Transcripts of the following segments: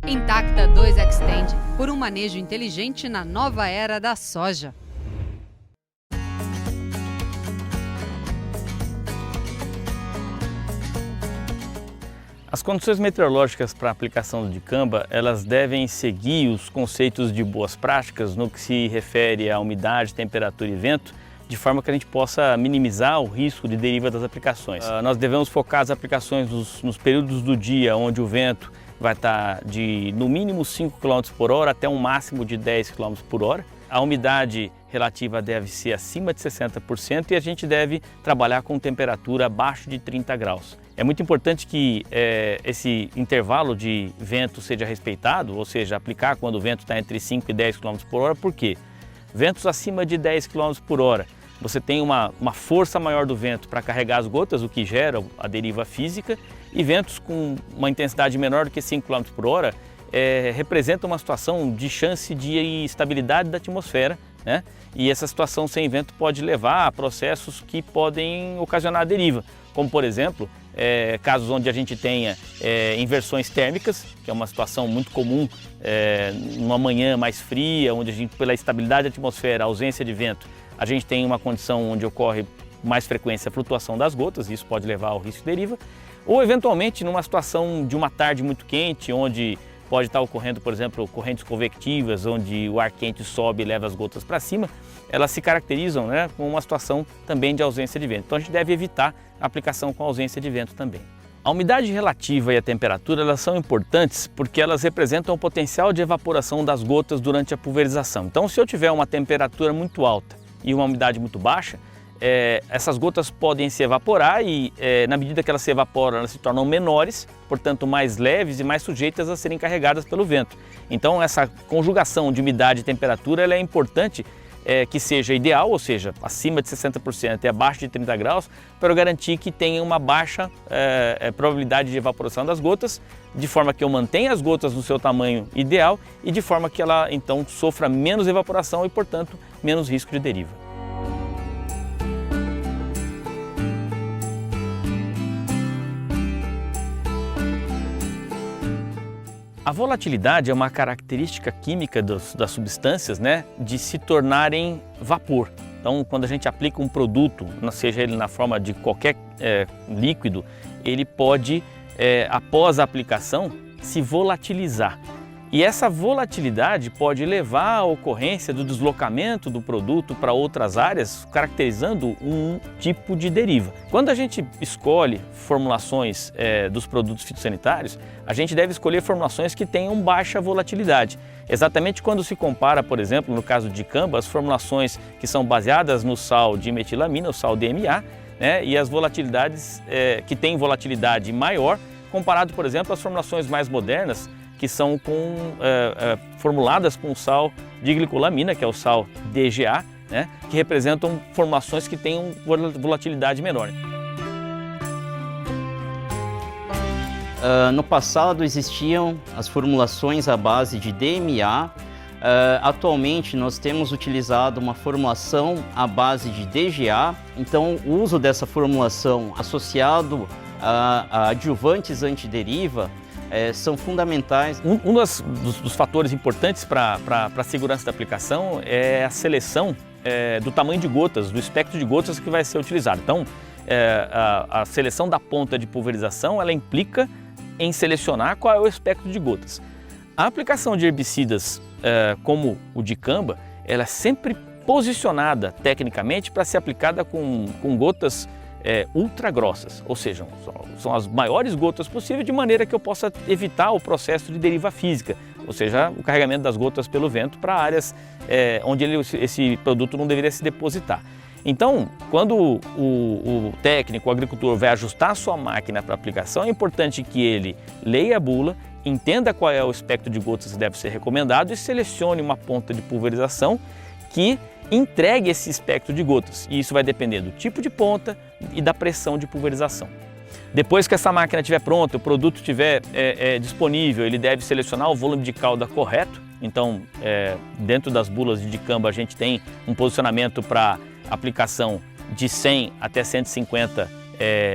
Intacta 2 Xtend, por um manejo inteligente na nova era da soja. As condições meteorológicas para a aplicação do dicamba, elas devem seguir os conceitos de boas práticas no que se refere à umidade, temperatura e vento, de forma que a gente possa minimizar o risco de deriva das aplicações. Nós devemos focar as aplicações nos períodos do dia onde o vento vai estar de no mínimo 5 km por hora até um máximo de 10 km por hora. A umidade relativa deve ser acima de 60% e a gente deve trabalhar com temperatura abaixo de 30 graus. É muito importante que esse intervalo de vento seja respeitado, ou seja, aplicar quando o vento está entre 5 e 10 km por hora, porque ventos acima de 10 km por hora, você tem uma força maior do vento para carregar as gotas, o que gera a deriva física, e ventos com uma intensidade menor do que 5 km por hora representa uma situação de chance de estabilidade da atmosfera, né? E essa situação sem vento pode levar a processos que podem ocasionar a deriva, como por exemplo, casos onde a gente tenha inversões térmicas, que é uma situação muito comum numa manhã mais fria, onde a gente, pela estabilidade da atmosfera, ausência de vento, a gente tem uma condição onde ocorre mais frequência a flutuação das gotas, e isso pode levar ao risco de deriva, ou eventualmente numa situação de uma tarde muito quente, onde pode estar ocorrendo, por exemplo, correntes convectivas, onde o ar quente sobe e leva as gotas para cima, elas se caracterizam, né, com uma situação também de ausência de vento. Então a gente deve evitar a aplicação com ausência de vento também. A umidade relativa e a temperatura, elas são importantes porque elas representam o potencial de evaporação das gotas durante a pulverização. Então, se eu tiver uma temperatura muito alta e uma umidade muito baixa, essas gotas podem se evaporar e, na medida que elas se evaporam, elas se tornam menores, portanto mais leves e mais sujeitas a serem carregadas pelo vento. Então essa conjugação de umidade e temperatura ela é importante que seja ideal, ou seja, acima de 60% e abaixo de 30 graus, para garantir que tenha uma baixa probabilidade de evaporação das gotas, de forma que eu mantenha as gotas no seu tamanho ideal e de forma que ela então sofra menos evaporação e, portanto, menos risco de deriva. A volatilidade é uma característica química das substâncias, né, de se tornarem vapor. Então, quando a gente aplica um produto, seja ele na forma de qualquer líquido, ele pode, após a aplicação, se volatilizar. E essa volatilidade pode levar à ocorrência do deslocamento do produto para outras áreas, caracterizando um tipo de deriva. Quando a gente escolhe formulações dos produtos fitossanitários, a gente deve escolher formulações que tenham baixa volatilidade. Exatamente quando se compara, por exemplo, no caso de dicamba, as formulações que são baseadas no sal de metilamina, o sal DMA, né, e as volatilidades que têm volatilidade maior, comparado, por exemplo, às formulações mais modernas, que são formuladas com sal de glicolamina, que é o sal DGA, né, que representam formulações que têm volatilidade menor. No passado existiam as formulações à base de DMA. Atualmente nós temos utilizado uma formulação à base de DGA. Então o uso dessa formulação associado a adjuvantes antideriva são fundamentais. Um dos fatores importantes para a segurança da aplicação é a seleção do tamanho de gotas, do espectro de gotas que vai ser utilizado. Então, a seleção da ponta de pulverização, ela implica em selecionar qual é o espectro de gotas. A aplicação de herbicidas como o dicamba, ela é sempre posicionada tecnicamente para ser aplicada com gotas ultra grossas, ou seja, são as maiores gotas possíveis, de maneira que eu possa evitar o processo de deriva física, ou seja, o carregamento das gotas pelo vento para áreas onde esse produto não deveria se depositar. Então, quando o técnico, o agricultor vai ajustar a sua máquina para aplicação, é importante que ele leia a bula, entenda qual é o espectro de gotas que deve ser recomendado e selecione uma ponta de pulverização que entregue esse espectro de gotas, e isso vai depender do tipo de ponta e da pressão de pulverização. Depois que essa máquina estiver pronta, o produto estiver disponível, ele deve selecionar o volume de cauda correto. Então, dentro das bulas de dicamba, a gente tem um posicionamento para aplicação de 100 até 150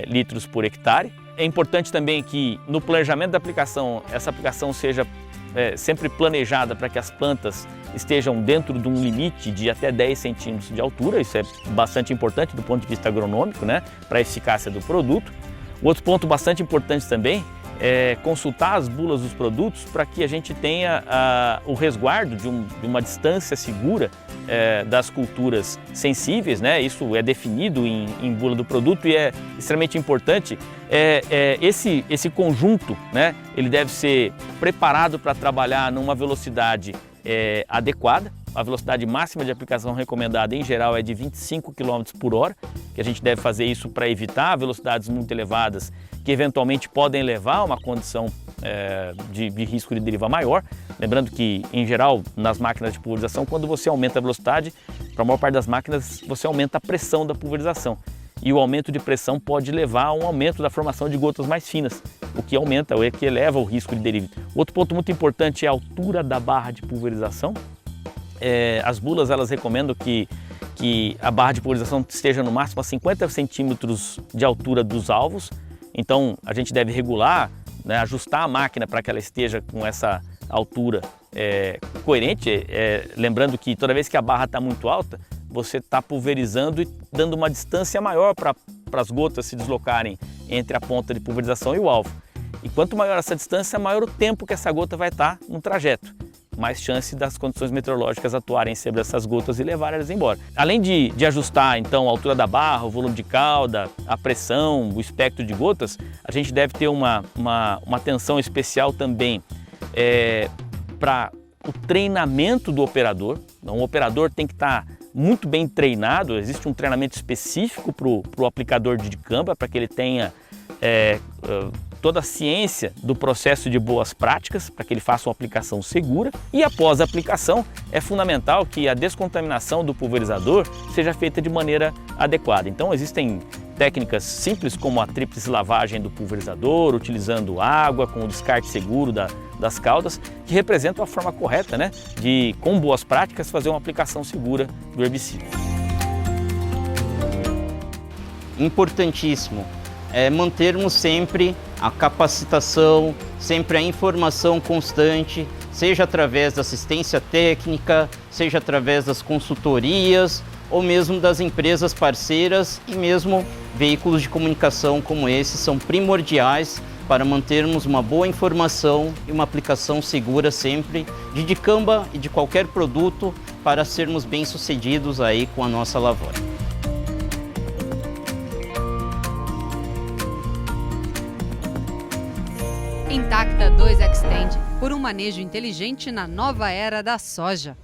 litros por hectare. É importante também que no planejamento da aplicação, essa aplicação seja sempre planejada para que as plantas estejam dentro de um limite de até 10 centímetros de altura. Isso é bastante importante do ponto de vista agronômico, né, para a eficácia do produto. Outro ponto bastante importante também é consultar as bulas dos produtos para que a gente tenha o resguardo de uma distância segura das culturas sensíveis, né? Isso é definido em bula do produto e é extremamente importante. Esse conjunto, né, ele deve ser preparado para trabalhar numa velocidade adequada. A velocidade máxima de aplicação recomendada em geral é de 25 km por hora, que a gente deve fazer isso para evitar velocidades muito elevadas que eventualmente podem levar a uma condição de risco de deriva maior. Lembrando que, em geral, nas máquinas de pulverização, quando você aumenta a velocidade, para a maior parte das máquinas, você aumenta a pressão da pulverização. E o aumento de pressão pode levar a um aumento da formação de gotas mais finas, o que aumenta, ou que eleva o risco de deriva. Outro ponto muito importante é a altura da barra de pulverização. As bulas elas recomendam que a barra de pulverização esteja no máximo a 50 centímetros de altura dos alvos. Então a gente deve regular, né, ajustar a máquina para que ela esteja com essa altura coerente. Lembrando que toda vez que a barra está muito alta, você está pulverizando e dando uma distância maior para as gotas se deslocarem entre a ponta de pulverização e o alvo. E quanto maior essa distância, maior o tempo que essa gota vai estar no trajeto. Mais chance das condições meteorológicas atuarem sobre essas gotas e levar elas embora. Além de ajustar então a altura da barra, o volume de cauda, a pressão, o espectro de gotas, a gente deve ter uma atenção especial também para o treinamento do operador. Então, o operador tem que estar muito bem treinado. Existe um treinamento específico para o aplicador de dicamba, para que ele tenha toda a ciência do processo de boas práticas, para que ele faça uma aplicação segura. E após a aplicação, é fundamental que a descontaminação do pulverizador seja feita de maneira adequada. Então existem técnicas simples como a tríplice lavagem do pulverizador, utilizando água com o descarte seguro das caudas, que representam a forma correta, né, de, com boas práticas, fazer uma aplicação segura do herbicida. Importantíssimo é mantermos sempre a capacitação, sempre a informação constante, seja através da assistência técnica, seja através das consultorias ou mesmo das empresas parceiras, e mesmo veículos de comunicação como esses são primordiais para mantermos uma boa informação e uma aplicação segura sempre de dicamba e de qualquer produto, para sermos bem-sucedidos aí com a nossa lavoura. Intacta 2 Xtend, por um manejo inteligente na nova era da soja.